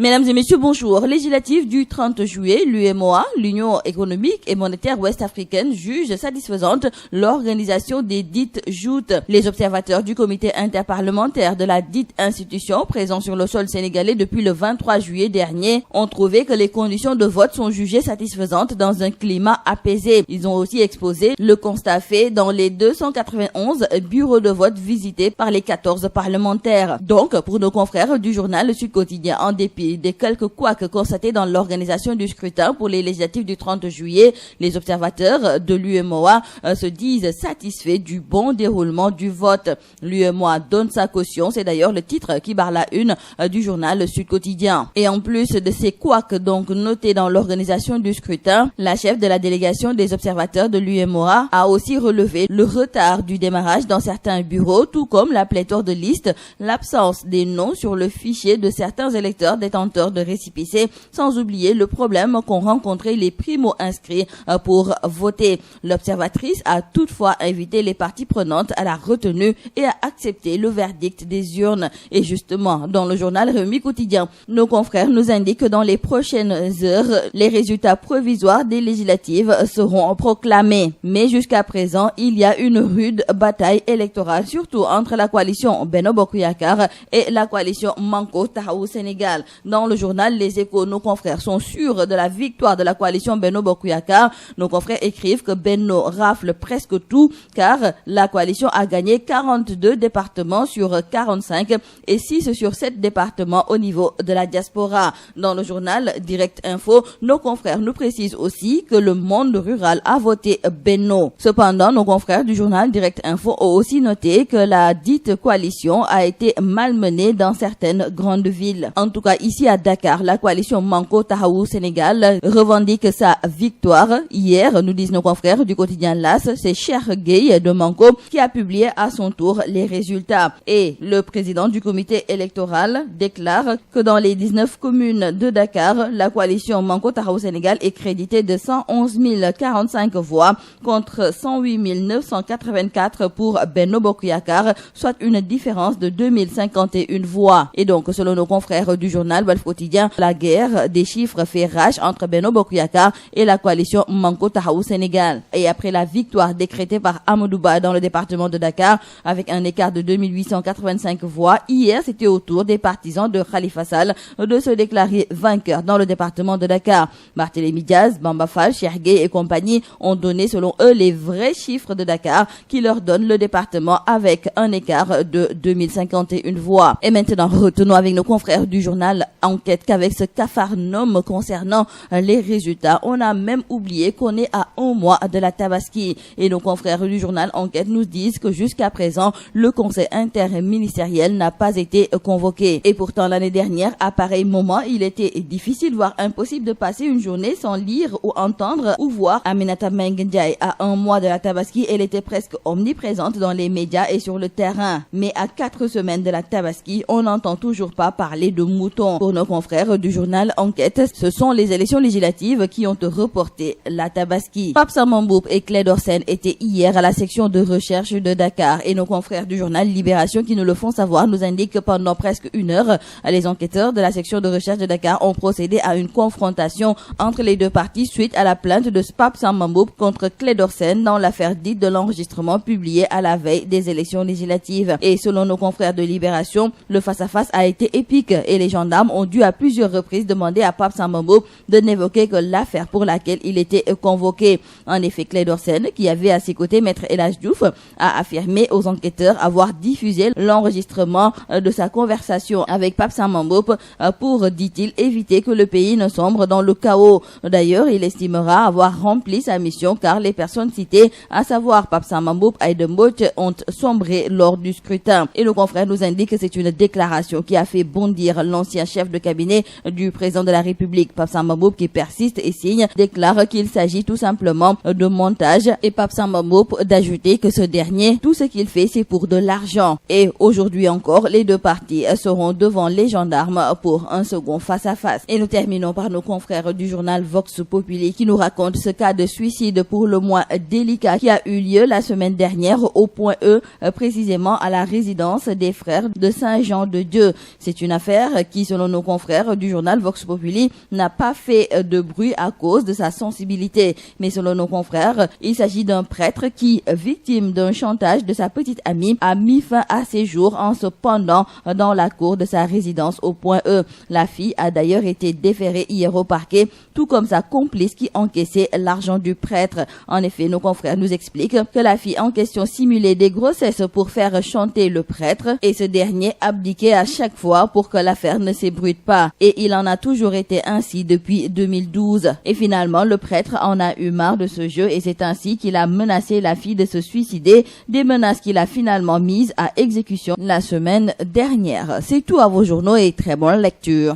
Mesdames et messieurs, bonjour. Législative du 30 juillet, l'UEMOA, l'Union économique et monétaire ouest-africaine, juge satisfaisante l'organisation des dites joutes. Les observateurs du comité interparlementaire de la dite institution, présents sur le sol sénégalais depuis le 23 juillet dernier, ont trouvé que les conditions de vote sont jugées satisfaisantes dans un climat apaisé. Ils ont aussi exposé le constat fait dans les 291 bureaux de vote visités par les 14 parlementaires. Donc, pour nos confrères du journal Le Sud Quotidien, en dépit des quelques couacs constatés dans l'organisation du scrutin pour les législatives du 30 juillet, les observateurs de l'UEMOA se disent satisfaits du bon déroulement du vote. L'UEMOA donne sa caution, c'est d'ailleurs le titre qui barre la une du journal Le Sud Quotidien. Et en plus de ces couacs donc notés dans l'organisation du scrutin, la chef de la délégation des observateurs de l'UEMOA a aussi relevé le retard du démarrage dans certains bureaux, tout comme la pléthore de listes, l'absence des noms sur le fichier de certains électeurs détenteurs de récépissés, sans oublier le problème qu'ont rencontré les primo-inscrits pour voter. L'observatrice a toutefois invité les parties prenantes à la retenue et à accepter le verdict des urnes. Et justement, dans le journal Rewmi Quotidien, nos confrères nous indiquent que dans les prochaines heures, les résultats provisoires des législatives seront proclamés. Mais jusqu'à présent, il y a une rude bataille électorale, surtout entre la coalition Benno Bokk Yakaar et la coalition Manko Taxawu Sénégal. Dans le journal Les Échos, nos confrères sont sûrs de la victoire de la coalition Benno Bokk Yakaar. Nos confrères écrivent que Benno rafle presque tout car la coalition a gagné 42 départements sur 45 et 6 sur 7 départements au niveau de la diaspora. Dans le journal Direct Info, nos confrères nous précisent aussi que le monde rural a voté Benno. Cependant, nos confrères du journal Direct Info ont aussi noté que la dite coalition a été malmenée dans certaines grandes villes. En tout cas, ici à Dakar, la coalition Manko Taxawu Sénégal revendique sa victoire. Hier, nous disent nos confrères du quotidien L'As, c'est Cheikh Gueye de Manko qui a publié à son tour les résultats. Et le président du comité électoral déclare que dans les 19 communes de Dakar, la coalition Manko Taxawu Sénégal est créditée de 111 045 voix contre 108 984 pour Benno Bokk Yakaar, soit une différence de 2051 voix. Et donc, selon nos confrères du journal Walf Quotidien, la guerre des chiffres fait rage entre Benno Bokk Yakaar et la coalition Manko Taxawu Sénégal. Et après la victoire décrétée par Amadou Ba dans le département de Dakar avec un écart de 2885 voix, hier c'était au tour des partisans de Khalifa Sall de se déclarer vainqueurs dans le département de Dakar. Barthélémy Diaz, Bamba Fall, Cheikh Gueye et compagnie ont donné selon eux les vrais chiffres de Dakar qui leur donnent le département avec un écart de 2051 voix. Et maintenant, retenons avec nos confrères du journal Enquête qu'avec ce capharnaüm concernant les résultats, on a même oublié qu'on est à un mois de la Tabaski. Et nos confrères du journal Enquête nous disent que jusqu'à présent, le conseil interministériel n'a pas été convoqué. Et pourtant, l'année dernière, à pareil moment, il était difficile, voire impossible de passer une journée sans lire ou entendre ou voir Aminata Mbengue Ndiaye. À un mois de la Tabaski, elle était presque omniprésente dans les médias et sur le terrain. Mais à 4 semaines de la Tabaski, on n'entend toujours pas parler de moutons. Pour nos confrères du journal Enquête, ce sont les élections législatives qui ont reporté la Tabaski. Pape Samba Mboup et Clédor Sène étaient hier à la section de recherche de Dakar et nos confrères du journal Libération qui nous le font savoir nous indiquent que pendant presque une heure, les enquêteurs de la section de recherche de Dakar ont procédé à une confrontation entre les deux parties suite à la plainte de Pape Samba Mboup contre Clédor Sène dans l'affaire dite de l'enregistrement publié à la veille des élections législatives. Et selon nos confrères de Libération, le face-à-face a été épique et les gendarmes ont dû à plusieurs reprises demander à Pape Samba Mboup de n'évoquer que l'affaire pour laquelle il était convoqué. En effet, Clédor Sène, qui avait à ses côtés Maître El Hadji Diouf, a affirmé aux enquêteurs avoir diffusé l'enregistrement de sa conversation avec Pape Samba Mboup pour, dit-il, éviter que le pays ne sombre dans le chaos. D'ailleurs, il estimera avoir rempli sa mission car les personnes citées, à savoir Pape Samba Mboup et Aïda Mbodj, ont sombré lors du scrutin. Et le confrère nous indique que c'est une déclaration qui a fait bondir l'ancien chef de cabinet du président de la République. Pape Samba Mboup, qui persiste et signe, déclare qu'il s'agit tout simplement de montage et Pape Samba Mboup d'ajouter que ce dernier, tout ce qu'il fait, c'est pour de l'argent. Et aujourd'hui encore, les deux parties seront devant les gendarmes pour un second face-à-face. Et nous terminons par nos confrères du journal Vox Populi qui nous racontent ce cas de suicide pour le moins délicat qui a eu lieu la semaine dernière au point E, précisément à la résidence des frères de Saint-Jean-de-Dieu. C'est une affaire qui, selon nos confrères du journal Vox Populi, n'a pas fait de bruit à cause de sa sensibilité. Mais selon nos confrères, il s'agit d'un prêtre qui, victime d'un chantage de sa petite amie, a mis fin à ses jours en se pendant dans la cour de sa résidence au Point E. La fille a d'ailleurs été déférée hier au parquet, tout comme sa complice qui encaissait l'argent du prêtre. En effet, nos confrères nous expliquent que la fille en question simulait des grossesses pour faire chanter le prêtre et ce dernier abdiquait à chaque fois pour que l'affaire ne s'ébruite pas. Et il en a toujours été ainsi depuis 2012. Et finalement, le prêtre en a eu marre de ce jeu et c'est ainsi qu'il a menacé la fille de se suicider, des menaces qu'il a finalement mises à exécution la semaine dernière. C'est tout à vos journaux et très bonne lecture.